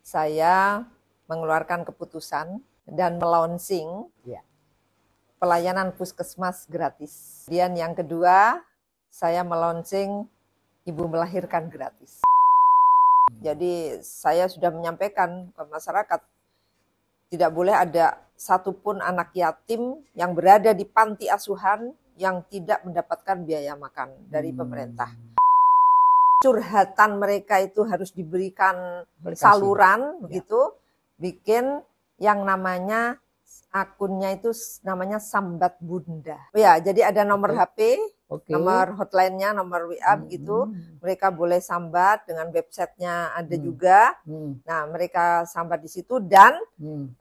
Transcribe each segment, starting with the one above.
saya mengeluarkan keputusan dan melaunching pelayanan puskesmas gratis. Kemudian yang kedua, saya melaunching ibu melahirkan gratis. Jadi saya sudah menyampaikan ke masyarakat, tidak boleh ada satupun anak yatim yang berada di panti asuhan yang tidak mendapatkan biaya makan dari pemerintah. Curhatan mereka itu harus diberikan saluran, begitu, bikin yang namanya akunnya itu namanya Sambat Bunda. Ya, jadi ada nomor HP, nomor hotline-nya, nomor WA begitu. Mereka boleh sambat dengan websitenya ada juga. Nah, mereka sambat di situ dan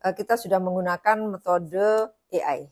kita sudah menggunakan metode AI.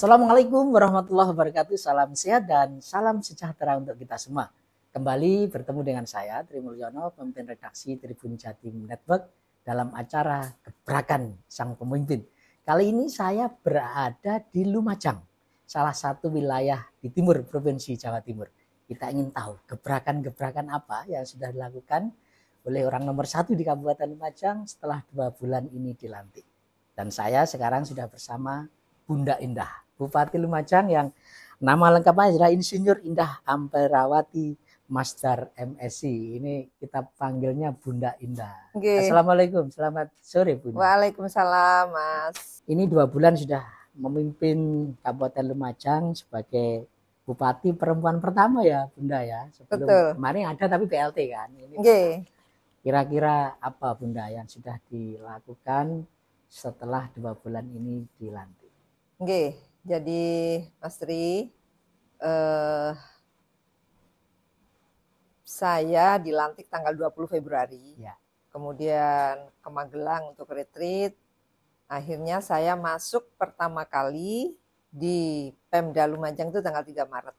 Assalamualaikum warahmatullahi wabarakatuh. Salam sehat dan salam sejahtera untuk kita semua. Kembali bertemu dengan saya, Tri Mulyono, pemimpin redaksi Tribun Jatim Network dalam acara Gebrakan Sang Pemimpin. Kali ini saya berada di Lumajang, salah satu wilayah di timur Provinsi Jawa Timur. Kita ingin tahu gebrakan-gebrakan apa yang sudah dilakukan oleh orang nomor 1 di Kabupaten Lumajang setelah 2 bulan ini dilantik. Dan saya sekarang sudah bersama Bunda Indah, Bupati Lumajang yang nama lengkapnya adalah Insinyur Indah Amperawati Masdar MSI. Ini kita panggilnya Bunda Indah. Assalamualaikum, selamat sore Bunda. Waalaikumsalam Mas. Ini 2 bulan sudah memimpin Kabupaten Lumajang sebagai Bupati perempuan pertama ya Bunda ya. Sebelum Betul. Kemarin ada tapi BLT kan. Ini kira-kira apa Bunda yang sudah dilakukan setelah 2 bulan ini dilantik? Jadi Mas Tri, saya dilantik tanggal 20 Februari, kemudian ke Magelang untuk retreat. Akhirnya saya masuk pertama kali di Pemda Lumajang itu tanggal 3 Maret.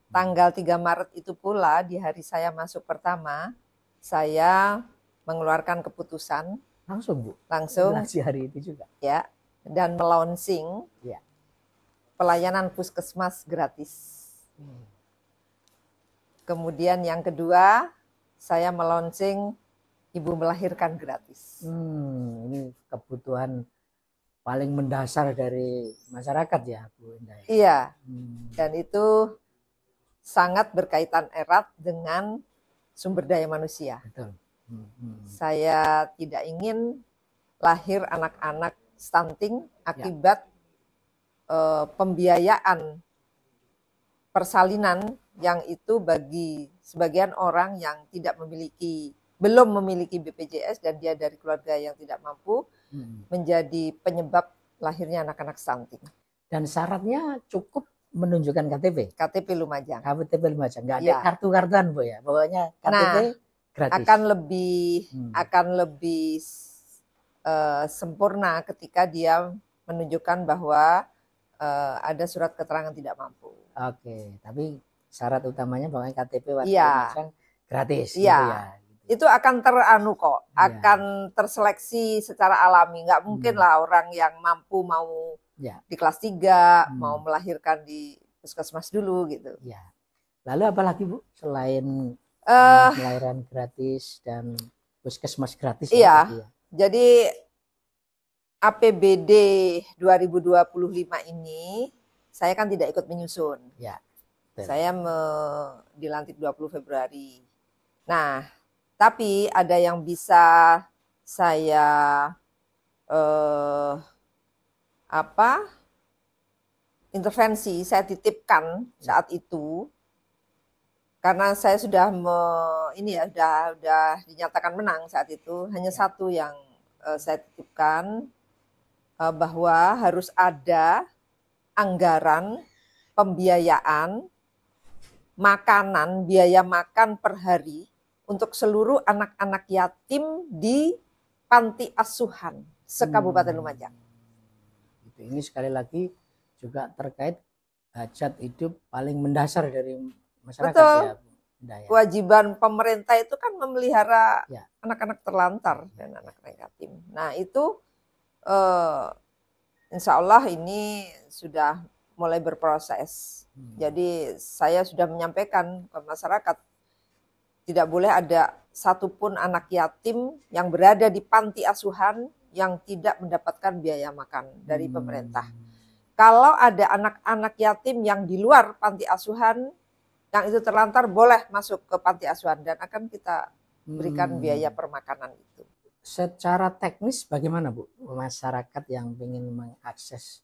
Tanggal 3 Maret itu pula di hari saya masuk pertama, saya mengeluarkan keputusan. Langsung Bu? Langsung. Hari itu juga? Ya. Dan melaunching pelayanan puskesmas gratis. Kemudian yang kedua, saya melaunching ibu melahirkan gratis. Ini kebutuhan paling mendasar dari masyarakat ya Bu Indah. Iya, dan itu sangat berkaitan erat dengan sumber daya manusia. Betul. Saya tidak ingin lahir anak-anak stunting akibat pembiayaan persalinan yang itu bagi sebagian orang yang belum memiliki BPJS dan dia dari keluarga yang tidak mampu menjadi penyebab lahirnya anak-anak stunting. Dan syaratnya cukup menunjukkan KTP. KTP Lumajang. KTP Lumajang, nggak ada kartu-kartuan Bu ya. Pokoknya KTP gratis. Akan lebih sempurna ketika dia menunjukkan bahwa ada surat keterangan tidak mampu. Oke, tapi syarat utamanya bahwa KTP warga Lumajang gratis. Iya, gitu ya. Itu akan akan terseleksi secara alami. Nggak mungkin lah orang yang mampu mau di kelas 3 mau melahirkan di puskesmas dulu gitu. Lalu apalagi Bu selain melahirkan gratis dan puskesmas gratis? Jadi APBD 2025 ini saya kan tidak ikut menyusun. Saya dilantik 20 Februari. Nah, tapi ada yang bisa saya intervensi, saya titipkan saat itu karena saya sudah dinyatakan menang saat itu. Hanya satu yang saya titipkan, bahwa harus ada anggaran pembiayaan makanan, biaya makan per hari untuk seluruh anak-anak yatim di panti asuhan se-Kabupaten Lumajang. Ini sekali lagi juga terkait hajat hidup paling mendasar dari masyarakat. Betul. Ya, Bunda, ya. Kewajiban pemerintah itu kan memelihara Ya. anak-anak terlantar dan anak-anak yatim. Nah itu insya Allah ini sudah mulai berproses. Jadi saya sudah menyampaikan ke masyarakat, tidak boleh ada satupun anak yatim yang berada di panti asuhan yang tidak mendapatkan biaya makan dari pemerintah. Kalau ada anak-anak yatim yang di luar panti asuhan, yang itu terlantar, boleh masuk ke panti asuhan dan akan kita berikan biaya permakanan itu. Secara teknis bagaimana Bu, masyarakat yang ingin mengakses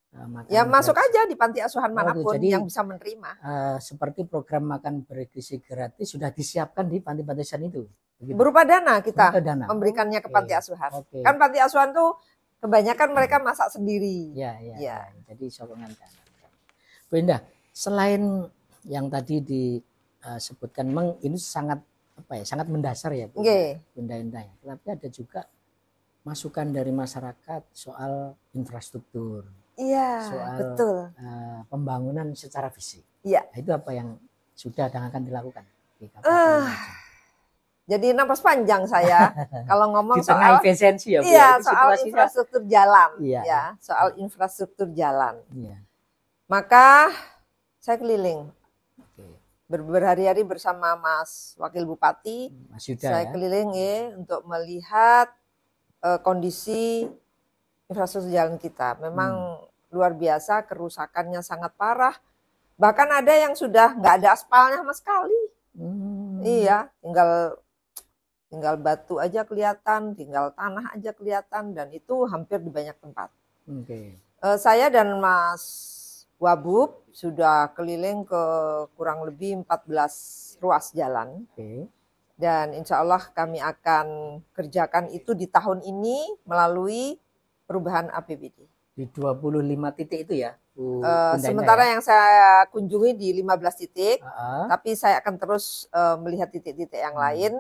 makanan ya masuk gratis aja di panti asuhan manapun jadi, yang bisa menerima. Seperti program makan bergizi gratis sudah disiapkan di panti-panti asuhan itu. Begitu? Berupa dana kita dana. memberikannya ke panti asuhan. Okay. Kan panti asuhan tuh kebanyakan mereka masak sendiri. Ya. Jadi sokongan dana. Bu Indah, selain yang tadi disebutkan, memang ini sangat sangat mendasar ya Bu, Bunda Indah ya. Tapi ada juga masukan dari masyarakat soal infrastruktur. Iya, soal betul. Pembangunan secara fisik. Iya. Nah, itu apa yang sudah dan akan dilakukan di jadi napas panjang saya kalau ngomong di tengah efisiensi ya Bu. Iya, soal infrastruktur jalan. Ya, soal infrastruktur jalan. Iya. Maka saya keliling. Berhari-hari bersama Mas Wakil Bupati. Mas Yuda, saya keliling untuk melihat kondisi infrastruktur jalan kita. Memang luar biasa, kerusakannya sangat parah. Bahkan ada yang sudah nggak ada aspalnya sama sekali. Iya, tinggal batu aja kelihatan, tinggal tanah aja kelihatan, dan itu hampir di banyak tempat. Saya dan Mas Wabub sudah keliling ke kurang lebih 14 ruas jalan. Dan insya Allah kami akan kerjakan itu di tahun ini melalui perubahan APBD. Di 25 titik itu ya? Sementara yang saya kunjungi di 15 titik, tapi saya akan terus melihat titik-titik yang lain.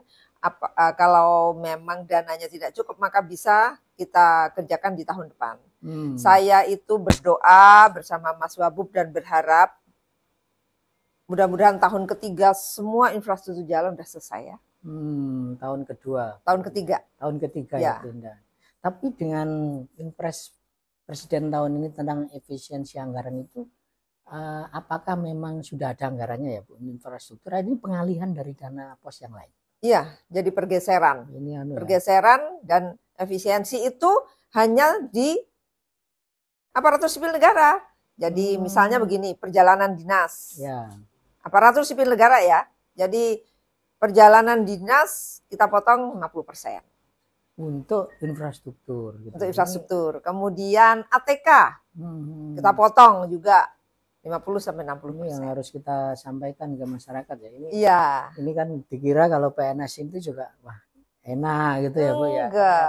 Kalau memang dananya tidak cukup, maka bisa kita kerjakan di tahun depan. Saya itu berdoa bersama Mas Wabub dan berharap mudah-mudahan tahun ketiga semua infrastruktur jalan sudah selesai ya. Tahun kedua. Tahun ketiga. Tahun ketiga ya Bunda. Tapi dengan impres Presiden tahun ini tentang efisiensi anggaran itu, apakah memang sudah ada anggarannya ya Bu? Infrastruktur ini pengalihan dari dana pos yang lain. Iya, jadi pergeseran. Pergeseran dan efisiensi itu hanya di aparatur sipil negara. Jadi misalnya begini, perjalanan dinas. Aparatur sipil negara ya. Jadi perjalanan dinas kita potong 50%. Untuk infrastruktur. Gitu. Untuk infrastruktur. Kemudian ATK kita potong juga 50-60%. Ini yang harus kita sampaikan ke masyarakat ya. Ini kan dikira kalau PNS itu juga wah enak gitu ya Bu ya. Enggak.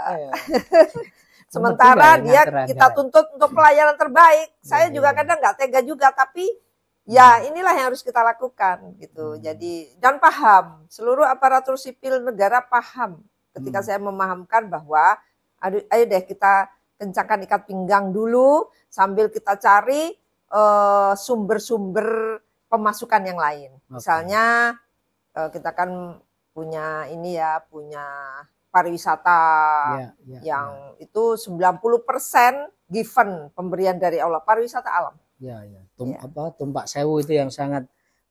Sementara kita tuntut untuk pelayanan terbaik. Saya juga kadang nggak tega juga, tapi ya inilah yang harus kita lakukan gitu. Jadi dan paham, seluruh aparatur sipil negara paham ketika saya memahamkan bahwa ayo deh kita kencangkan ikat pinggang dulu sambil kita cari sumber-sumber pemasukan yang lain. Misalnya kita kan punya punya pariwisata yang itu 90% given, pemberian dari Allah, pariwisata alam. Tumpak Sewu itu yang sangat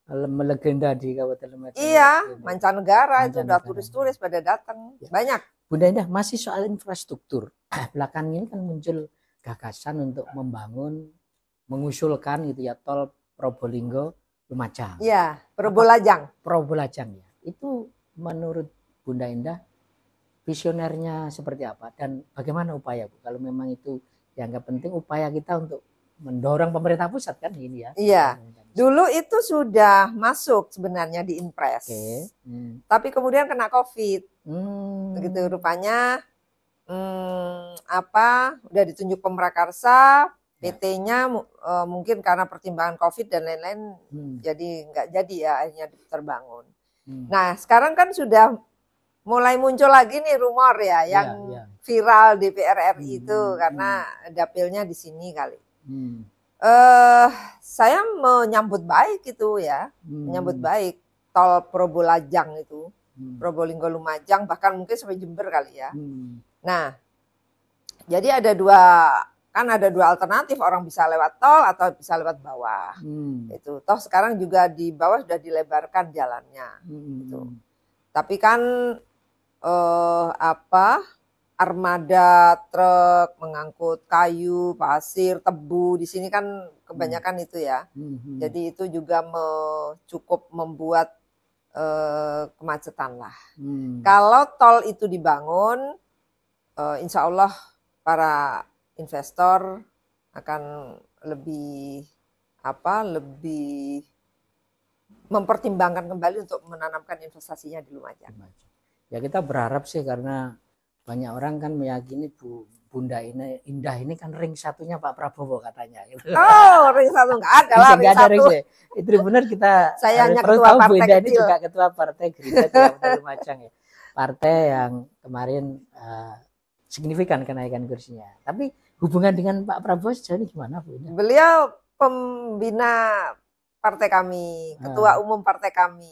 melegenda di Kabupaten Lumajang. Mancanegara itu udah turis-turis pada datang. Banyak. Bunda Indah, masih soal infrastruktur. Belakangan ini kan muncul gagasan untuk mengusulkan gitu ya tol Probolinggo Lumajang. Probolajang ya. Itu menurut Bunda Indah visionernya seperti apa dan bagaimana upaya Bu? Kalau memang itu dianggap penting, upaya kita untuk mendorong pemerintah pusat kan ini ya. Dulu itu sudah masuk sebenarnya di Impres. Tapi kemudian kena COVID. Begitu rupanya udah ditunjuk pemrakarsa, PT-nya mungkin karena pertimbangan COVID dan lain-lain jadi nggak jadi ya akhirnya terbangun. Nah sekarang kan sudah mulai muncul lagi nih rumor ya yang viral di DPR RI itu karena dapilnya di sini kali. Saya menyambut baik itu ya, menyambut baik tol Probolajang itu, Probolinggo Lumajang, bahkan mungkin sampai Jember kali ya. Nah, jadi ada dua alternatif, orang bisa lewat tol atau bisa lewat bawah. Itu toh sekarang juga di bawah sudah dilebarkan jalannya. Gitu. Tapi kan armada truk mengangkut kayu, pasir, tebu di sini kan kebanyakan itu ya. Jadi itu juga cukup membuat kemacetan lah. Kalau tol itu dibangun, insya Allah para investor akan lebih mempertimbangkan kembali untuk menanamkan investasinya di Lumajang. Ya kita berharap sih, karena banyak orang kan meyakini Bunda Indah ini kan ring satunya Pak Prabowo katanya. Gitu. Oh, ring satu nggak ada lah, ring satu. Itu benar, kita saya hanya perlu ketua tahu partai Bunda kecil. Ini juga ketua partai Gerindra Lumajang ya. Partai yang kemarin signifikan kenaikan kursinya. Tapi hubungan dengan Pak Prabowo sejauh ini gimana, Bu? Beliau pembina partai kami, ketua umum partai kami.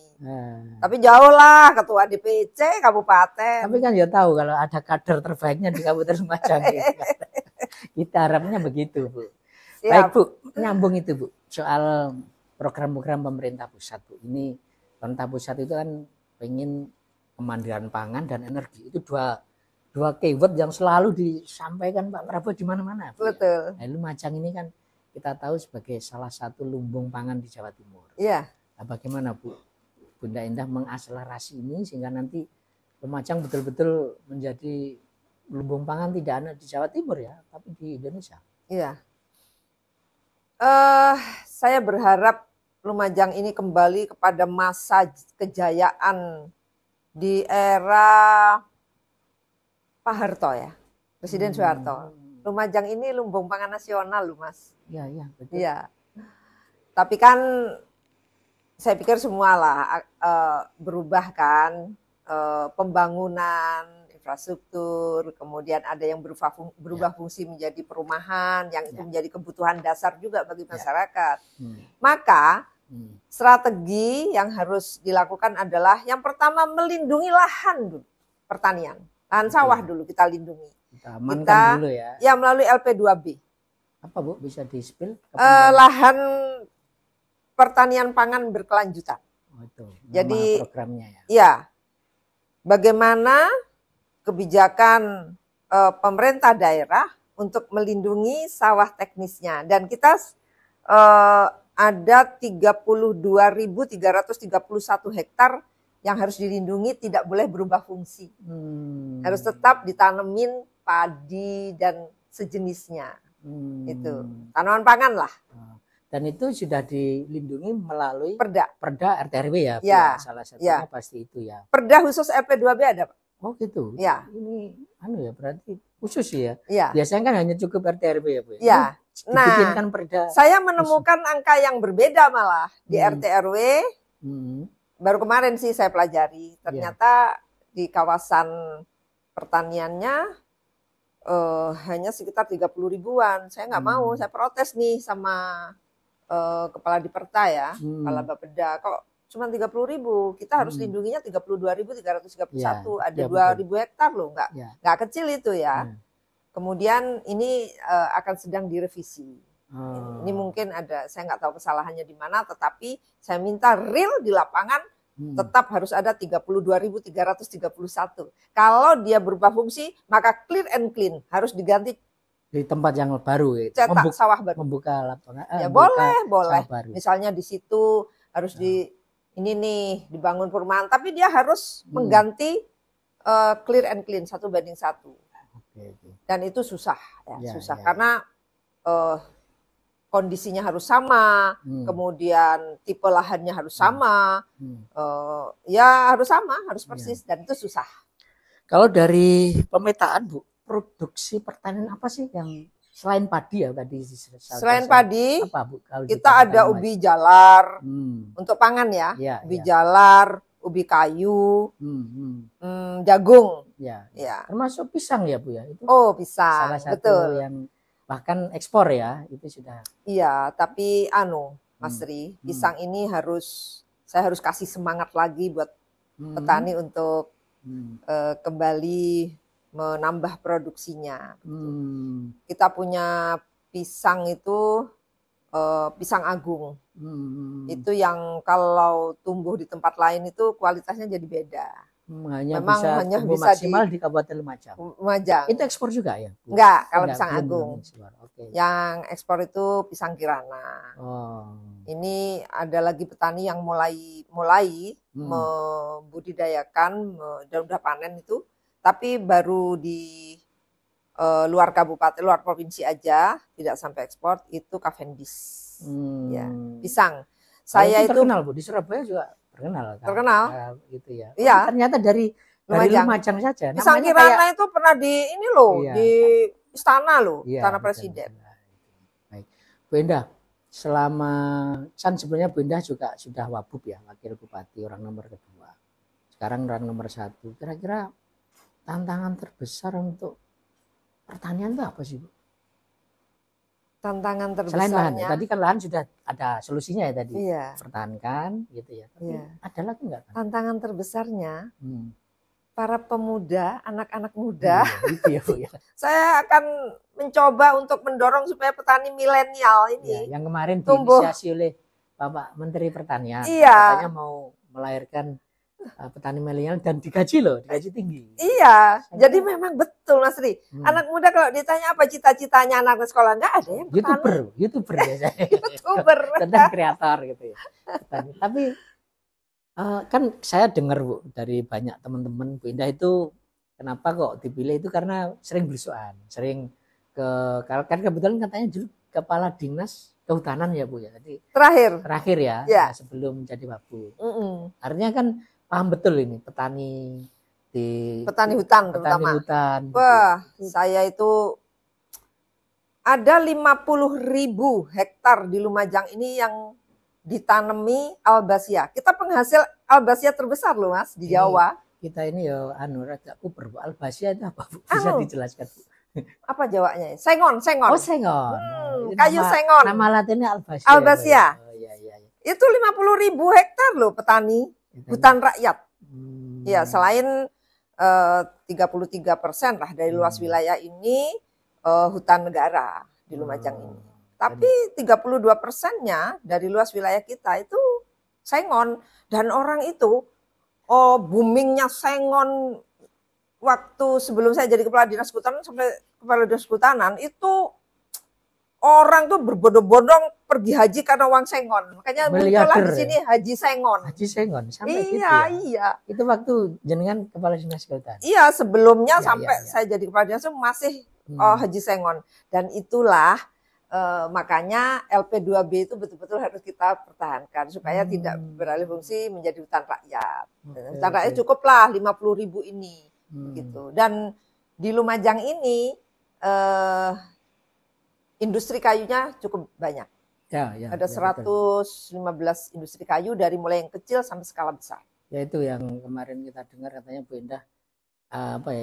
Tapi jauh lah, ketua DPC kabupaten. Tapi kan ya tahu kalau ada kader terbaiknya di Kabupaten Lumajang. Kita harapnya begitu, Bu. Siap. Baik, Bu, nyambung itu, Bu. Soal program-program pemerintah pusat, Bu. Ini pemerintah pusat itu kan pengen kemandirian pangan dan energi. Itu dua keyword yang selalu disampaikan Pak Prabowo di mana-mana. Betul. Nah, Lumajang ini kan kita tahu sebagai salah satu lumbung pangan di Jawa Timur. Iya. Nah, bagaimana Bu Bunda Indah mengakselerasi ini sehingga nanti Lumajang betul-betul menjadi lumbung pangan tidak hanya di Jawa Timur ya, tapi di Indonesia. Iya. Saya berharap Lumajang ini kembali kepada masa kejayaan di era Pak Harto ya, Presiden Soeharto. Lumajang ini lumbung pangan nasional loh, Mas. Iya, betul. Iya. Tapi kan saya pikir semualah berubah kan, pembangunan infrastruktur, kemudian ada yang berubah fungsi menjadi perumahan, yang itu menjadi kebutuhan dasar juga bagi masyarakat. Maka strategi yang harus dilakukan adalah yang pertama melindungi lahan dulu, pertanian. Lahan sawah dulu kita lindungi. Kita amankan dulu ya. Ya melalui LP2B. Apa Bu, bisa di-spill? Lahan pertanian pangan berkelanjutan. Oh, itu. Jadi programnya ya. Ya. Bagaimana kebijakan pemerintah daerah untuk melindungi sawah teknisnya, dan kita ada 32.331 hektar yang harus dilindungi, tidak boleh berubah fungsi. Harus tetap ditanemin padi dan sejenisnya. Itu tanaman pangan lah. Dan itu sudah dilindungi melalui Perda RT/RW ya, ya, salah satunya pasti itu ya. Perda khusus LP2B ada, Pak. Oh gitu. Ya. Ini ya berarti khusus ya. Ya. Biasanya kan hanya cukup RT/RW ya, Bu. Ya. Dibikinkan perda. Saya menemukan angka yang berbeda malah di RT/RW. Baru kemarin sih saya pelajari, ternyata di kawasan pertaniannya hanya sekitar 30 ribuan. Saya nggak mau, saya protes nih sama kepala Diperta ya, kepala Bapeda. Kok cuma 30.000? Kita harus lindunginya 32.331. Ada 2.000 hektar loh, nggak kecil itu ya. Kemudian ini akan sedang direvisi. Ini mungkin ada, saya nggak tahu kesalahannya di mana, tetapi saya minta real di lapangan tetap harus ada 32.331. Kalau dia berubah fungsi, maka clear and clean, harus diganti di tempat yang baru ya. Cetak sawah baru. Membuka lapangan. Ya boleh. Misalnya di situ harus ini nih dibangun perumahan, tapi dia harus mengganti clear and clean 1:1. Dan itu susah ya, susah karena kondisinya harus sama, kemudian tipe lahannya harus sama, ya harus sama, harus persis, dan itu susah. Kalau dari pemetaan Bu, produksi pertanian apa sih yang selain padi ya tadi? Selain padi, apa, Bu? Kita ada ubi jalar untuk pangan ya, ubi jalar, ubi kayu, jagung. Ya. Termasuk pisang ya Bu ya? Itu oh pisang, salah satu betul. Yang bahkan ekspor ya, itu sudah. Iya, tapi Mas Tri, pisang ini saya harus kasih semangat lagi buat petani untuk kembali menambah produksinya. Kita punya pisang itu pisang agung. Itu yang kalau tumbuh di tempat lain itu kualitasnya jadi beda. Memang hanya bisa maksimal di Kabupaten Lumajang. Itu ekspor juga ya? Enggak, kalau pisang agung. Okay. Yang ekspor itu pisang Kirana. Ini ada lagi petani yang mulai membudidayakan dan udah panen itu, tapi baru di luar kabupaten, luar provinsi aja, tidak sampai ekspor, itu Cavendish. Ya, pisang. Saya itu terkenal Bu, di Surabaya juga terkenal. Terkenal. Gitu ya. Iya. Ternyata dari Lumajang saja. Pisang Kirana itu pernah di ini loh, di istana loh, istana presiden. Baik. Bu Endah, selama sebenarnya Bu Endah juga sudah wabub ya, wakil bupati orang nomor kedua. Sekarang orang nomor 1. Kira-kira tantangan terbesar untuk pertanian itu apa sih Bu? Tantangan terbesarnya. Selain lahan ya, tadi kan lahan sudah ada solusinya ya tadi. Pertahankan gitu ya. Tapi ada lagi enggak? Tantangan terbesarnya para pemuda, anak-anak muda. Gitu ya Bu ya. Saya akan mencoba untuk mendorong supaya petani milenial ini yang kemarin tumbuh. Diinisiasi oleh Bapak Menteri Pertanian. Iya. Katanya mau melahirkan petani milenial dan digaji loh, digaji tinggi. Iya, jadi memang betul Mas Ri. Anak muda kalau ditanya apa cita-citanya anak sekolah, enggak ada yang YouTuber biasanya. YouTuber. Content kreator gitu ya. Tapi kan saya dengar Bu dari banyak teman-teman Bu Endah itu kenapa kok dipilih itu karena sering belusuan, sering kan kebetulan katanya dulu kepala dinas kehutanan ya Bu ya. Jadi terakhir ya. Sebelum jadi Wabu. Artinya kan paham betul ini petani hutan terutama. Wah, saya itu ada 50.000 hektar di Lumajang ini yang ditanami Albasia. Kita penghasil Albasia terbesar loh Mas di Jawa. Kita ini ya agak kuper Bu. Albasia itu apa Bu? Bisa dijelaskan Bu? Apa Jawanya? Sengon. Oh, sengon. Kayu sengon. Nama latinnya Albasia. Albasia. Iya. Itu 50.000 hektar loh petani hutan rakyat. Ya, selain 33% lah dari luas wilayah ini hutan negara di Lumajang ini. Tapi 32%-nya dari luas wilayah kita itu sengon. Dan orang itu boomingnya sengon waktu sebelum saya jadi kepala dinas kehutanan sampai kepala dinas kehutanan itu orang tuh berbondong-bondong pergi haji karena uang sengon. Makanya muncullah di sini Haji Sengon. Haji Sengon sampai gitu ya. Iya. Itu waktu jenengan kepala dinas kehutanan. Iya, sebelumnya sampai saya jadi kepala dinas masih Haji Sengon. Dan itulah makanya LP2B itu betul-betul harus kita pertahankan supaya tidak beralih fungsi menjadi hutan rakyat. Hutan rakyat cukuplah 50.000 ini gitu. Dan di Lumajang ini industri kayunya cukup banyak. Ada 115 industri kayu dari mulai yang kecil sampai skala besar. Ya itu yang kemarin kita dengar katanya Bu Endah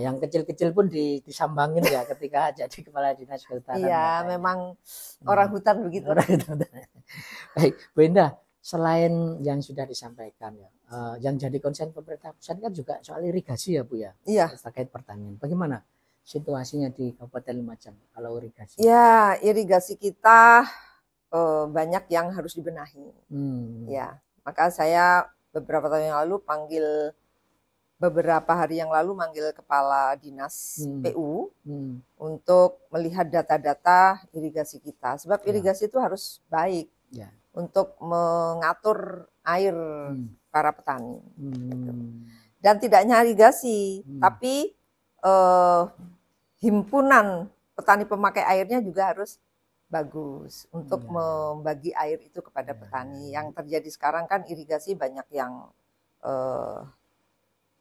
yang kecil-kecil pun disambangin ya ketika jadi kepala dinas kehutanan. Iya, memang orang hutan begitu. Baik, Bu Endah, selain yang sudah disampaikan ya, yang jadi konsen pemerintah pusat kan juga soal irigasi ya Bu ya. Iya. Terkait pertanian. Bagaimana situasinya di Kabupaten Lumajang kalau irigasi? Ya, irigasi kita banyak yang harus dibenahi. Ya, maka saya beberapa hari yang lalu manggil kepala dinas PU untuk melihat data-data irigasi kita. Sebab irigasi itu harus baik untuk mengatur air para petani. Dan tidak hanya irigasi, tapi himpunan petani pemakai airnya juga harus bagus untuk membagi air itu kepada petani. Yang terjadi sekarang kan irigasi banyak yang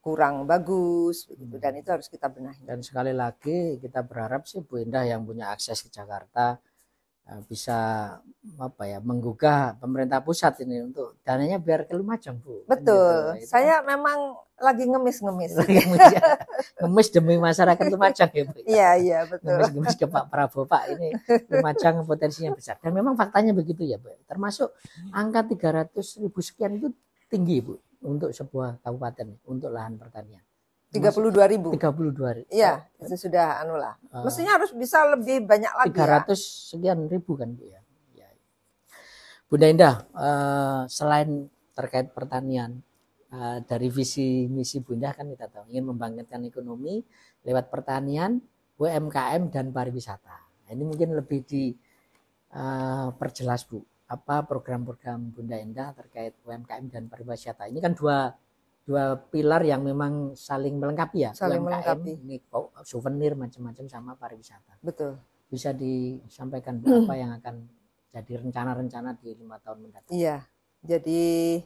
kurang bagus begitu, dan itu harus kita benahi. Dan sekali lagi kita berharap sih Bu Endah yang punya akses ke Jakarta bisa apa ya, menggugah pemerintah pusat ini untuk dananya biar ke Lumajang, Bu. Betul. Kan gitu. Saya memang lagi ngemis-ngemis. Ngemis demi masyarakat Lumajang ya, Bu. Iya, betul. Ngemis-ngemis ke Pak Prabowo, Pak, ini Lumajang potensinya besar. Dan memang faktanya begitu ya, Bu. Termasuk angka 300.000 sekian itu tinggi, Bu, untuk sebuah kabupaten, untuk lahan pertanian. 32.000. 32.000. Iya, itu sudah lah. Mestinya harus bisa lebih banyak lagi 300 sekian ribu kan, Bu ya. Bunda Indah, selain terkait pertanian, dari visi misi Bunda kan kita tahu ingin membangkitkan ekonomi lewat pertanian, UMKM dan pariwisata. Ini mungkin lebih diperjelas, Bu. Apa program-program Bunda Indah terkait UMKM dan pariwisata? Ini kan dua pilar yang memang saling melengkapi ya. Saling UMKM, melengkapi. ini souvenir macam-macam sama pariwisata. Betul. Bisa disampaikan apa yang akan jadi rencana-rencana di 5 tahun mendatang? Iya. Jadi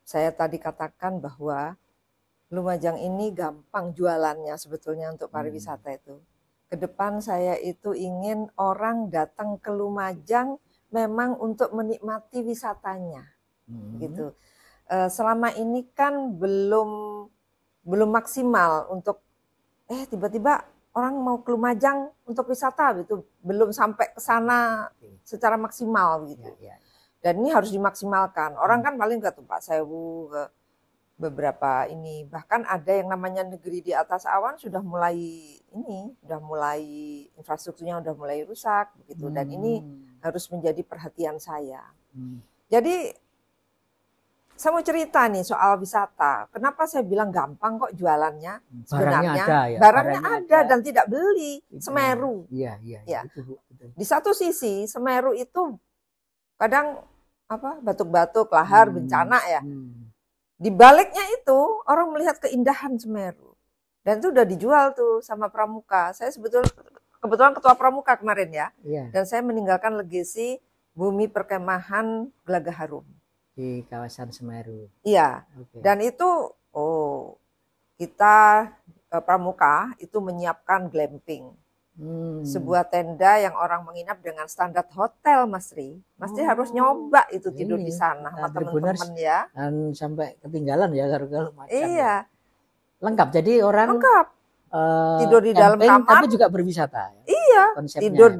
saya tadi katakan bahwa Lumajang ini gampang jualannya sebetulnya untuk pariwisata itu. Kedepan saya itu ingin orang datang ke Lumajang memang untuk menikmati wisatanya, gitu. Selama ini kan belum maksimal untuk tiba-tiba orang mau ke Lumajang untuk wisata gitu, belum sampai ke sana secara maksimal gitu. Dan ini harus dimaksimalkan. Orang kan paling ke Tumpak Sewu, ke beberapa ini, bahkan ada yang namanya negeri di atas awan sudah mulai infrastrukturnya sudah mulai rusak begitu. Dan ini harus menjadi perhatian saya. Jadi saya mau cerita nih soal wisata. Kenapa saya bilang gampang kok jualannya? Sebenarnya barangnya ada dan tidak beli. Semeru. Iya. Betul. Di satu sisi Semeru itu kadang batuk-batuk, lahar, bencana ya. Di baliknya itu orang melihat keindahan Semeru. Dan itu udah dijual tuh sama Pramuka. Saya kebetulan ketua Pramuka kemarin ya. Dan saya meninggalkan legasi bumi perkemahan Gelagah Harum di kawasan Semeru. Iya. Dan itu kita Pramuka itu menyiapkan glamping. Sebuah tenda yang orang menginap dengan standar hotel, Mas Ri. Mas Ri harus nyoba itu tidur di sana sama teman-teman ya. Dan sampai ketinggalan ya kalau macam. Iya. Lengkap. Jadi orang lengkap. Tidur di dalam kamar tapi juga berwisata. Iya. Konsepnya. Tidur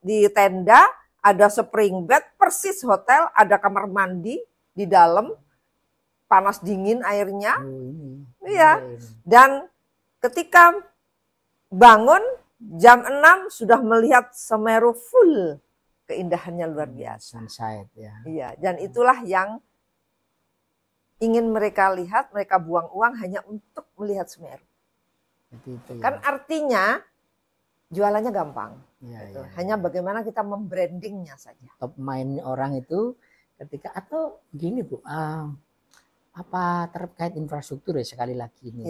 di tenda, ada spring bed persis hotel, ada kamar mandi di dalam, panas dingin airnya. Iya. Dan ketika bangun jam 6 sudah melihat Semeru full, keindahannya luar biasa. Sunset ya. Iya, dan itulah yang ingin mereka lihat, mereka buang uang hanya untuk melihat Semeru. Itu, ya. Kan artinya jualannya gampang. Gitu. Hanya bagaimana kita membrandingnya saja. Top main orang itu ketika atau gini Bu, apa terkait infrastruktur ya sekali lagi ini.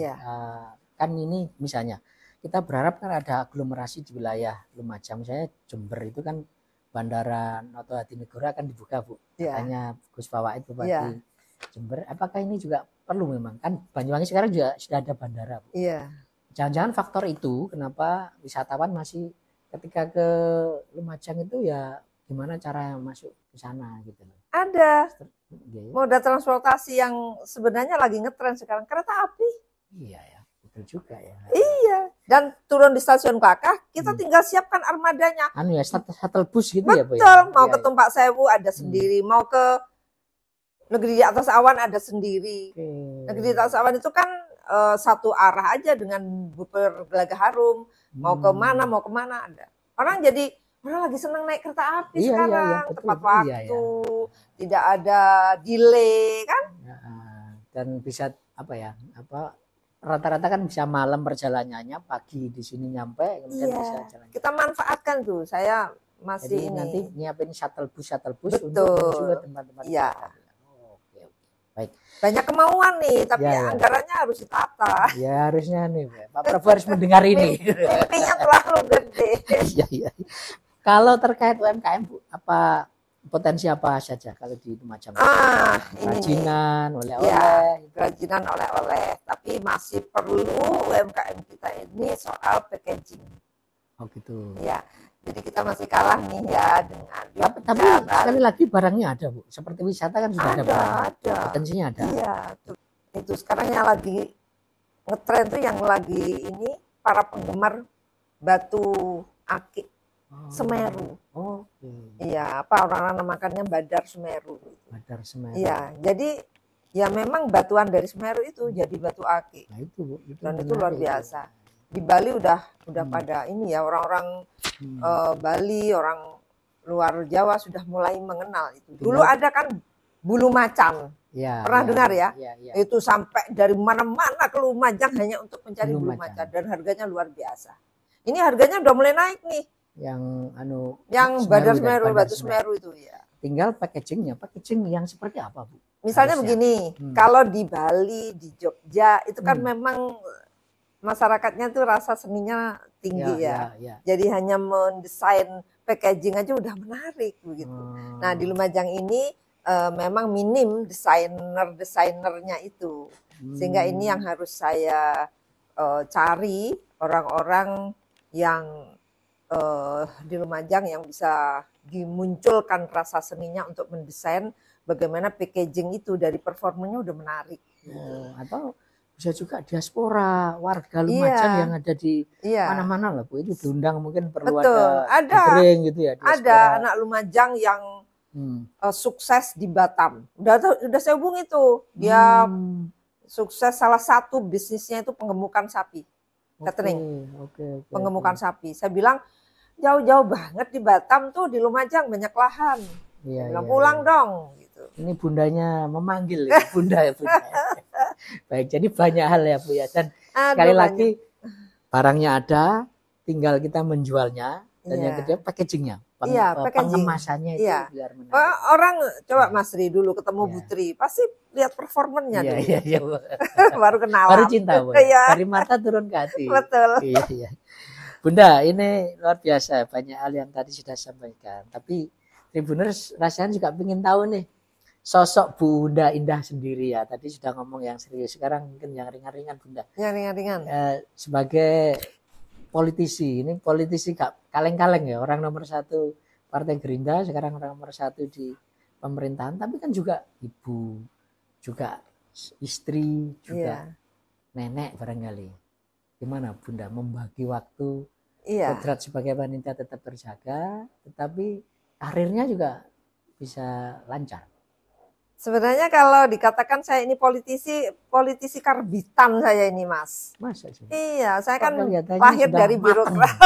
Kan ini misalnya kita berharap kan ada aglomerasi di wilayah Lumajang. Misalnya Jember itu kan Bandara Noto Hadinegoro akan dibuka Bu. Katanya Gus Fawait Bupati Jember. Apakah ini juga perlu memang? Kan Banyuwangi sekarang juga sudah ada bandara Bu. Jangan-jangan faktor itu kenapa wisatawan masih ketika ke Lumajang itu ya gimana cara masuk ke sana gitu loh. Ada moda transportasi yang sebenarnya lagi ngetren sekarang, kereta api. Iya ya, betul juga ya. Iya, dan turun di stasiun Klakah, kita tinggal siapkan armadanya. Anu ya, shuttle bus gitu. Betul, ya Bu ya. Betul, mau ke Tumpak Sewu ada sendiri, mau ke negeri di atas awan ada sendiri. Negeri di atas awan itu kan satu arah aja dengan Buper Gelagah Harum, mau kemana ada. Orang lagi senang naik kereta api sekarang, tepat waktu, tidak ada delay kan? Dan bisa rata-rata kan bisa malam perjalanannya, pagi di sini nyampe, kemudian bisa jalan. Kita manfaatkan tuh, saya masih jadi nanti nyiapin shuttle bus betul. Untuk menuju ke tempat-tempat. Iya. Baik. Banyak kemauan nih, tapi anggarannya harus ditata. Ya harusnya nih, Pak Prabowo harus mendengar ini. Mimpinya terlalu gede. Iya. Kalau terkait UMKM Bu, apa potensi apa saja kalau di Lumajang? Kerajinan, oleh-oleh. Kerajinan oleh-oleh, tapi masih perlu UMKM kita ini soal packaging. Oh gitu. Ya, Jadi kita masih kalah nih ya dengan Tapi sekali lagi barangnya ada, Bu. Seperti wisata kan sudah ada barang. Ada. Potensinya ada. Iya, itu sekarang yang lagi ngetren tuh yang lagi ini para penggemar batu akik Semeru. Iya, apa orang-orang namakannya Badar Semeru. Badar Semeru. Iya, jadi ya memang batuan dari Semeru itu jadi batu akik. Nah, itu, Bu. Dan itu luar biasa. Di Bali udah pada ini ya, orang-orang Bali, orang luar Jawa sudah mulai mengenal itu. Dulu ada kan bulu macan. Ya, pernah dengar ya? Ya. Itu sampai dari mana-mana ke Lumajang hanya untuk mencari bulu macan dan harganya luar biasa. Ini harganya udah mulai naik nih. Yang Badar Semeru, batu Semeru itu ya. Tinggal packaging yang seperti apa, Bu? Misalnya begini, kalau di Bali, di Jogja itu kan memang masyarakatnya tuh rasa seninya tinggi ya. Jadi hanya mendesain packaging aja udah menarik begitu. Nah, di Lumajang ini memang minim desainernya itu. Sehingga ini yang harus saya cari orang-orang yang di Lumajang yang bisa dimunculkan rasa seninya untuk mendesain bagaimana packaging itu dari performanya udah menarik. Atau bisa juga diaspora warga Lumajang yang ada di mana-mana lah, Bu. Itu diundang mungkin perlu ada gitu ya. Diaspora. Ada anak Lumajang yang sukses di Batam. Udah saya hubungi tuh. Dia sukses, salah satu bisnisnya itu penggemukan sapi. Catering. Penggemukan sapi. Saya bilang jauh-jauh banget di Batam tuh, di Lumajang banyak lahan. Bilang pulang dong gitu. Ini bundanya memanggil ya, bunda. Baik, jadi banyak hal ya, Bu ya. Dan sekali lagi barangnya ada, tinggal kita menjualnya, dan yang kedua packagingnya, pengemasannya itu biar menarik. Orang coba Mas Ri dulu ketemu Bu Tri, pasti lihat performanya dulu. Iya. Baru kenalan. Baru cinta, Bu. Dari mata turun ke hati. Betul. Iya. Bunda, ini luar biasa, banyak hal yang tadi sudah sampaikan. Tapi Tribuners rasanya juga ingin tahu nih, sosok Bunda Indah sendiri ya. Tadi sudah ngomong yang serius, sekarang mungkin yang ringan-ringan, Bunda. Yang ringan-ringan. Sebagai politisi, ini politisi kaleng-kaleng ya, orang nomor 1 Partai Gerindra, sekarang orang nomor 1 di pemerintahan, tapi kan juga ibu, juga istri, juga nenek barangkali. Gimana Bunda membagi waktu, kodrat sebagai wanita tetap terjaga, tetapi karirnya juga bisa lancar? Sebenarnya kalau dikatakan saya ini politisi karbitan saya ini, Mas. Masa sih? Iya, saya kan lahir dari birokrat.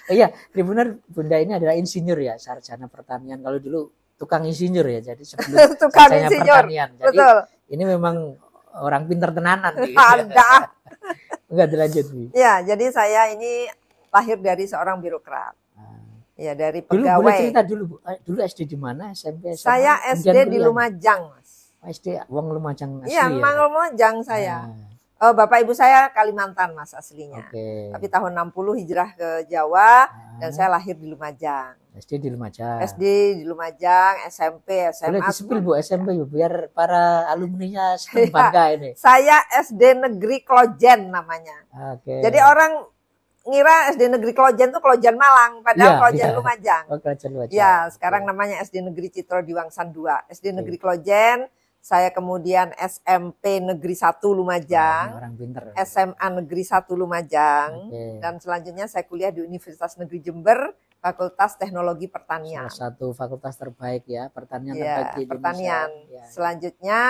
Iya, Tribuner, Bunda ini adalah insinyur ya, sarjana pertanian. Kalau dulu tukang insinyur ya, jadi sebelum sarjana pertanian. Jadi betul. Ini memang orang pintar tenanan. Ada. Enggak dilanjut, Bu. Ya, jadi saya ini lahir dari seorang birokrat. Ya, dari pegawai. Dulu boleh cerita dulu, Bu. Dulu SD di mana? SMP? Saya SD di Lumajang, Mas. SD Wong Lumajang asli. Iya, memang Lumajang saya. Bapak ibu saya Kalimantan, Mas, aslinya. Tapi tahun 60 hijrah ke Jawa dan saya lahir di Lumajang. SD di Lumajang. SD di Lumajang, SMP, SMA. Boleh disebut, Bu, SMP, Bu, biar para alumninya bangga ini. Saya SD Negeri Klojen namanya. Jadi orang ngira SD Negeri Klojen itu Klojen Malang, padahal Klojen Lumajang. Klojen Lumajang. Ya, sekarang namanya SD Negeri Citro Diwangsan 2. SD Negeri Klojen, saya kemudian SMP Negeri 1 Lumajang, orang pinter. SMA Negeri 1 Lumajang, dan selanjutnya saya kuliah di Universitas Negeri Jember, Fakultas Teknologi Pertanian. Salah satu fakultas terbaik ya, pertanian terbaik di Indonesia. Pertanian. Selanjutnya,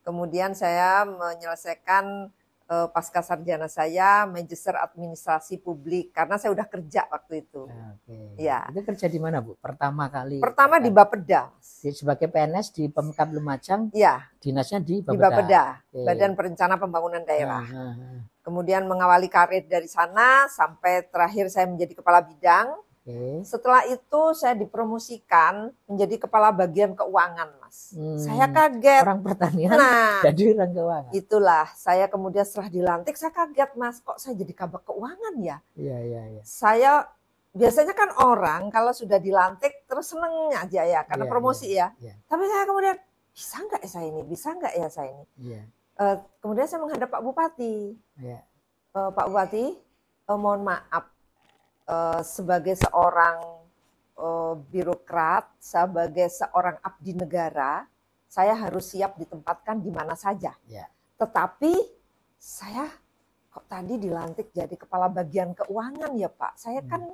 kemudian saya menyelesaikan pasca sarjana saya Magister Administrasi Publik karena saya udah kerja waktu itu. Ya. Itu kerja di mana, Bu? Pertama kali? Pertama di Bapeda. Sebagai PNS di Pemkab Lumajang. Ya. Dinasnya di Bapeda. Di Bapeda, Badan Perencana Pembangunan Daerah. Kemudian mengawali karir dari sana sampai terakhir saya menjadi kepala bidang. Setelah itu saya dipromosikan menjadi kepala bagian keuangan, Mas. Saya kaget. Orang pertanian jadi orang keuangan. Itulah, saya kemudian setelah dilantik saya kaget, Mas. Kok saya jadi kabak keuangan ya? Iya. Saya biasanya kan orang kalau sudah dilantik terus seneng aja ya karena promosi ya. Tapi saya kemudian bisa nggak ya saya ini? Bisa nggak ya saya ini? Kemudian saya menghadap Pak Bupati. Pak Bupati, mohon maaf. sebagai seorang birokrat, sebagai seorang abdi negara, saya harus siap ditempatkan di mana saja. Ya. Tetapi saya kok tadi dilantik jadi kepala bagian keuangan ya Pak. Saya kan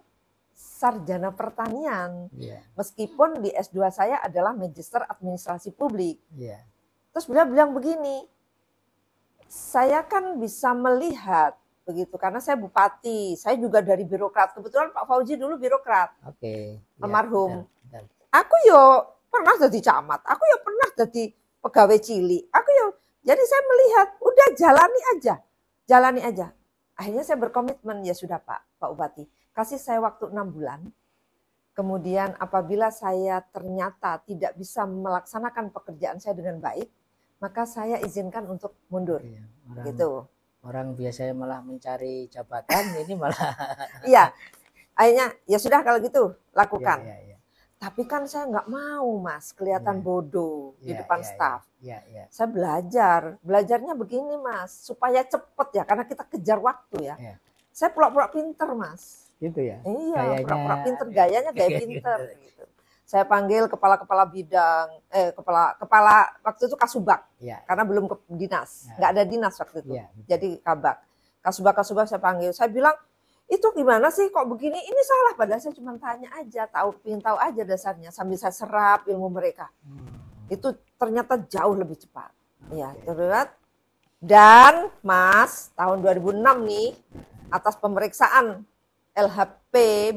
sarjana pertanian. Ya. Meskipun di S2 saya adalah Magister Administrasi Publik. Ya. Terus beliau bilang begini, saya kan bisa melihat begitu karena saya bupati, saya juga dari birokrat. Kebetulan Pak Fauzi dulu birokrat. Oke. Almarhum. Ya. Aku yo pernah jadi camat, aku yo pernah jadi pegawai cilik. Jadi saya melihat udah jalani aja. Akhirnya saya berkomitmen, ya sudah Pak Bupati, kasih saya waktu 6 bulan. Kemudian apabila saya ternyata tidak bisa melaksanakan pekerjaan saya dengan baik, maka saya izinkan untuk mundur. Gitu. Orang biasanya malah mencari jabatan, ini malah. Iya, akhirnya ya sudah kalau gitu lakukan. Ya. Tapi kan saya nggak mau Mas, kelihatan bodoh di depan staf. Ya. Saya belajarnya begini Mas, supaya cepet ya, karena kita kejar waktu ya. Saya pura-pura pinter Mas. Gitu ya? Iya, pura-pura pinter, gayanya gaya pinter. Gitu. Saya panggil kepala-kepala bidang, kepala waktu itu kasubag, karena belum ke dinas, nggak ada dinas waktu itu, jadi kabak. Kasubag saya panggil, saya bilang, itu gimana sih kok begini, ini salah, padahal saya cuma tanya aja, ingin tahu aja dasarnya, sambil saya serap ilmu mereka. Itu ternyata jauh lebih cepat. Ya, terlihat. Dan Mas, tahun 2006 nih, atas pemeriksaan LHP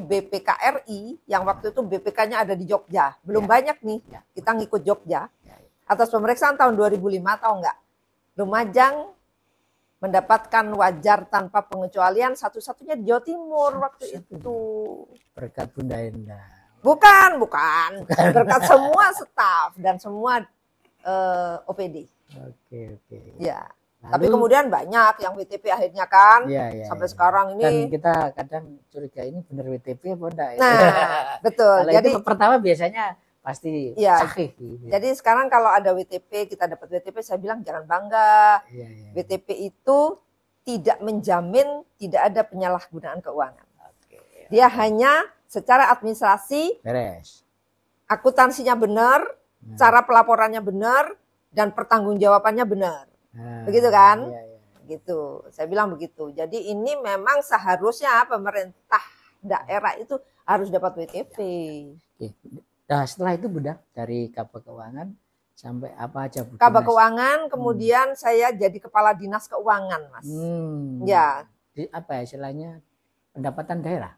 BPKRI yang waktu itu BPK-nya ada di Jogja. Belum banyak nih, kita ngikut Jogja. Atas pemeriksaan tahun 2005, tahu nggak? Lumajang mendapatkan wajar tanpa pengecualian satu-satunya di Jawa Timur waktu itu. Berkat Bunda Enda. Bukan. Berkat semua staf dan semua OPD. Oke. Ya. Tapi kemudian banyak yang WTP akhirnya kan, sampai sekarang ini. Dan kita kadang curiga ini benar WTP apa enggak ya? Nah, betul. Jadi pertama biasanya pasti sahih. Gitu. Jadi sekarang kalau ada WTP, kita dapat WTP, saya bilang jangan bangga. WTP itu tidak menjamin tidak ada penyalahgunaan keuangan. Dia hanya secara administrasi, beres. Akuntansinya benar, cara pelaporannya benar, dan pertanggungjawabannya benar. Begitu kan? Gitu. Saya bilang begitu. Jadi ini memang seharusnya pemerintah daerah itu harus dapat WTP. Nah, setelah itu Bunda, dari Kabak Keuangan sampai apa aja Bu? Kabak Keuangan, kemudian saya jadi kepala dinas keuangan, Mas. Ya. Apa ya istilahnya? Pendapatan daerah?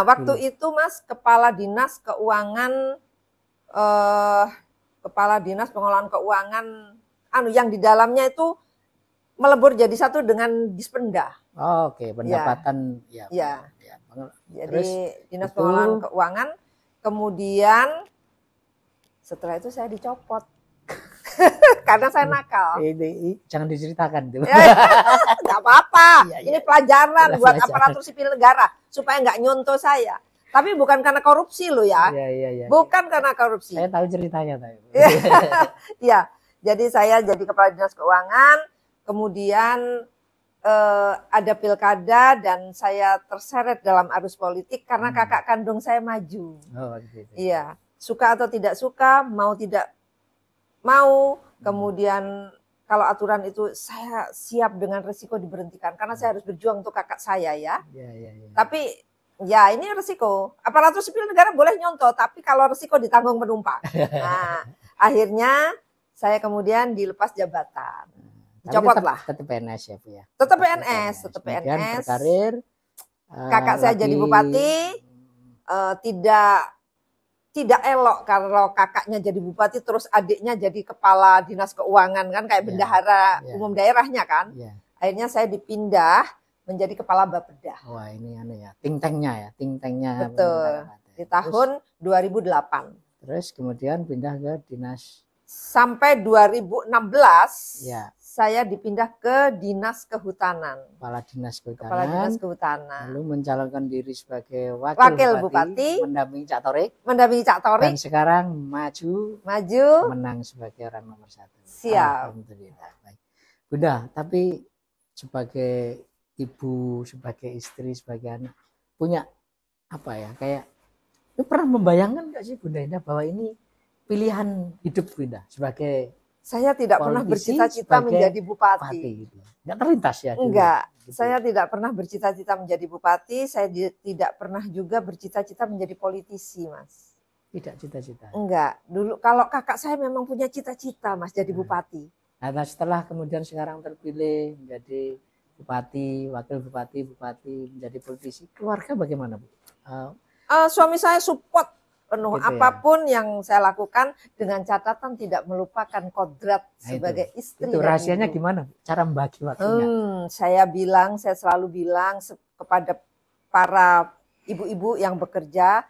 Waktu itu Mas, kepala dinas keuangan, kepala dinas pengelolaan keuangan, yang di dalamnya itu melebur jadi satu dengan Dispenda. Oke, pendapatan Jadi dinas pengelolaan keuangan, kemudian setelah itu saya dicopot karena saya nakal. Ini jangan diceritakan tuh. Nggak apa-apa. Ini pelajaran buat aparatur sipil negara supaya nggak nyontoh saya. Tapi bukan karena korupsi loh ya. Bukan karena korupsi. Saya tahu ceritanya tadi. Iya. Jadi saya jadi kepala dinas keuangan, kemudian ada pilkada dan saya terseret dalam arus politik karena kakak kandung saya maju. Gitu. Iya, suka atau tidak suka, mau tidak mau, kemudian kalau aturan itu saya siap dengan resiko diberhentikan karena saya harus berjuang untuk kakak saya ya. Tapi ya ini resiko. Aparatur sipil negara boleh nyontoh, tapi kalau resiko ditanggung penumpang. Nah, akhirnya saya kemudian dilepas jabatan. Dicopot lah. Tetap PNS ya Bu ya? Tetap PNS. Berkarir. Kakak saya jadi bupati. Tidak elok kalau kakaknya jadi bupati terus adiknya jadi kepala dinas keuangan kan, kayak bendahara umum daerahnya kan. Akhirnya saya dipindah menjadi kepala Bapeda. Wah ini ya, think tanknya. Betul. Di tahun 2008. Terus kemudian pindah ke dinas. Sampai 2016 saya dipindah ke Dinas Kehutanan. Kepala Dinas Kehutanan. Lalu mencalonkan diri sebagai wakil bupati. Mendampingi Cak Torik. Dan sekarang maju. Menang sebagai orang nomor 1. Siap. Alhamdulillah. Baik. Bunda, tapi sebagai ibu, sebagai istri, sebagai anak, punya apa ya, kayak lu pernah membayangkan nggak sih Bunda Indah bahwa ini pilihan hidup Bunda sebagai saya tidak pernah bercita-cita menjadi bupati gitu. Nggak terlintas ya? Enggak, gitu. Saya tidak pernah bercita-cita menjadi bupati. Saya tidak pernah juga bercita-cita menjadi politisi, Mas. Tidak cita-cita? Enggak. Dulu kalau kakak saya memang punya cita-cita, Mas, jadi bupati. Nah, setelah kemudian sekarang terpilih menjadi bupati, wakil bupati, menjadi politisi, keluarga bagaimana, Bu? Suami saya support penuh gitu apapun yang saya lakukan dengan catatan tidak melupakan kodrat sebagai istri. Itu rahasianya gimana? Cara membagi waktunya? Saya selalu bilang kepada para ibu-ibu yang bekerja,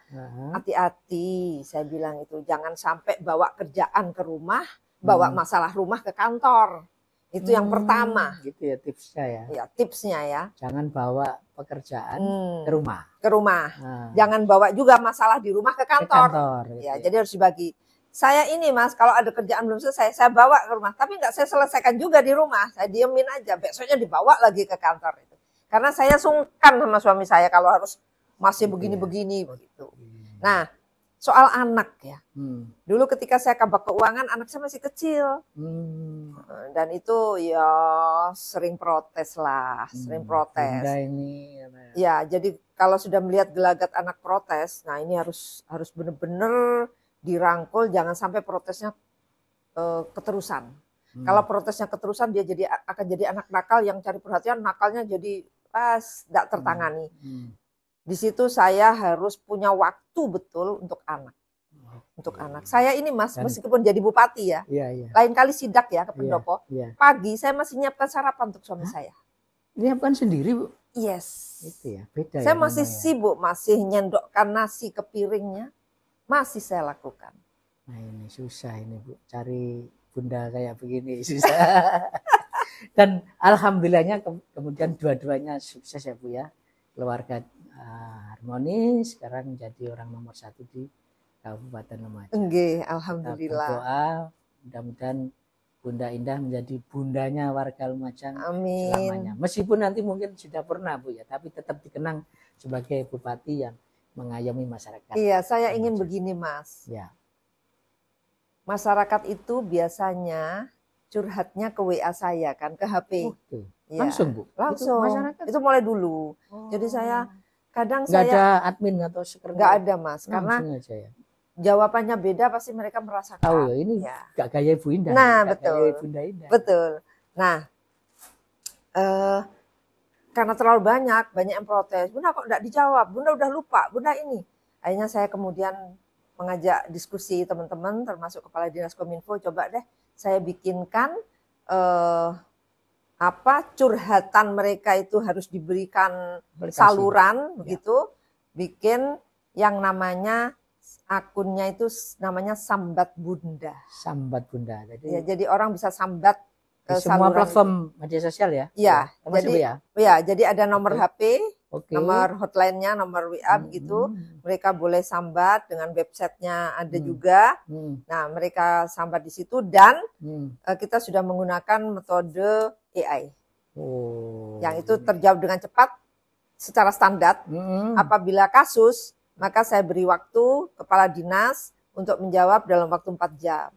hati-hati. Saya bilang itu jangan sampai bawa kerjaan ke rumah, bawa masalah rumah ke kantor. Itu yang pertama. Gitu ya tipsnya ya. Ya, tipsnya ya. Jangan bawa pekerjaan ke rumah. Ke rumah. Jangan bawa juga masalah di rumah ke kantor. Gitu ya, jadi harus dibagi. Saya ini, Mas, kalau ada kerjaan belum selesai, saya bawa ke rumah. Tapi nggak saya selesaikan juga di rumah. Saya diemin aja. Besoknya dibawa lagi ke kantor itu. Karena saya sungkan sama suami saya kalau harus masih begini-begini begitu. Nah, soal anak ya. Dulu ketika saya kabak keuangan, anak saya masih kecil. Dan itu ya sering protes lah, sering protes. Ini, ya, jadi kalau sudah melihat gelagat anak protes, nah ini harus benar-benar dirangkul, jangan sampai protesnya keterusan. Kalau protesnya keterusan, dia akan jadi anak nakal yang cari perhatian, nakalnya jadi tidak tertangani. Di situ saya harus punya waktu betul untuk anak. Untuk anak. Saya ini, Mas, meskipun jadi bupati ya, lain kali sidak ya ke pendopo, pagi saya masih nyiapkan sarapan untuk suami saya. Nyiapkan sendiri, Bu? Yes. Itu ya, beda saya masih sibuk, masih nyendokkan nasi ke piringnya, masih saya lakukan. Nah ini susah ini, Bu, cari bunda kayak begini susah. Dan alhamdulillahnya kemudian dua-duanya sukses ya, Bu ya. Keluarga harmonis, sekarang jadi orang nomor 1 di Kabupaten Lumajang. Nggih, alhamdulillah. Berdoa mudah-mudahan Bunda Indah menjadi bundanya warga Lumajang selamanya. Meskipun nanti mungkin sudah pernah, Bu ya, tapi tetap dikenang sebagai bupati yang mengayomi masyarakat. Iya, saya ingin begini, Mas. Ya. Masyarakat itu biasanya curhatnya ke WA saya kan, ke HP. Ya. Langsung, Bu? Langsung. Itu mulai dulu. Jadi saya kadang nggak ada admin atau sekretariat? Nggak ada, Mas, karena aja ya. Jawabannya beda, pasti mereka merasakan. Tahu ya, ini nggak gaya Ibu Indah. Nah, betul. Gaya Bunda Indah. Betul. Nah, karena terlalu banyak yang protes. Bunda kok nggak dijawab? Bunda udah lupa. Bunda ini. Akhirnya saya kemudian mengajak diskusi teman-teman, termasuk Kepala Dinas Kominfo. Coba deh saya bikinkan curhatan mereka itu harus diberikan saluran begitu, bikin yang namanya akunnya itu namanya Sambat Bunda. Sambat Bunda. Jadi orang bisa sambat ke semua platform media sosial ya. Iya. Jadi ada nomor HP, nomor hotline-nya, nomor WA begitu. Mereka boleh sambat dengan websitenya ada juga. Nah, mereka sambat di situ dan kita sudah menggunakan metode AI. Yang itu terjawab dengan cepat secara standar. Apabila kasus, maka saya beri waktu kepala dinas untuk menjawab dalam waktu 4 jam.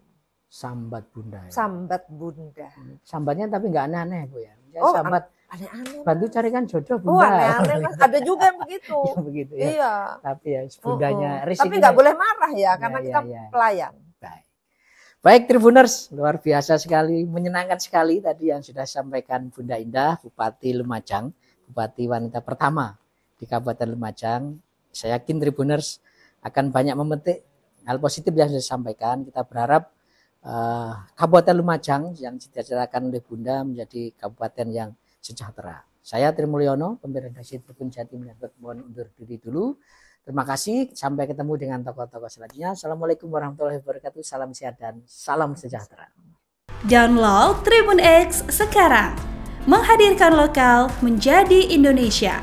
Sambat Bunda. Ya? Sambat Bunda. Sambatnya tapi nggak aneh-aneh, Bu ya. Sambat aneh-aneh. Bantu carikan jodoh Bunda. Aneh-aneh, Mas. Ada juga yang begitu. Begitu ya. Iya. Tapi ya bundanya tapi nggak boleh marah ya, karena kita pelayan. Baik Tribuners, luar biasa sekali, menyenangkan sekali tadi yang sudah disampaikan Bunda Indah, Bupati Lumajang, Bupati wanita pertama di Kabupaten Lumajang. Saya yakin Tribuners akan banyak memetik hal positif yang sudah disampaikan. Kita berharap Kabupaten Lumajang yang dicita-citakan oleh Bunda menjadi kabupaten yang sejahtera. Saya Tri Mulyono, pemimpin redaksi Tribun Jatim Network, mohon undur diri dulu. Terima kasih, sampai ketemu dengan tokoh-tokoh selanjutnya. Assalamualaikum warahmatullahi wabarakatuh, salam sehat dan salam sejahtera. Download Tribun X sekarang, menghadirkan lokal menjadi Indonesia.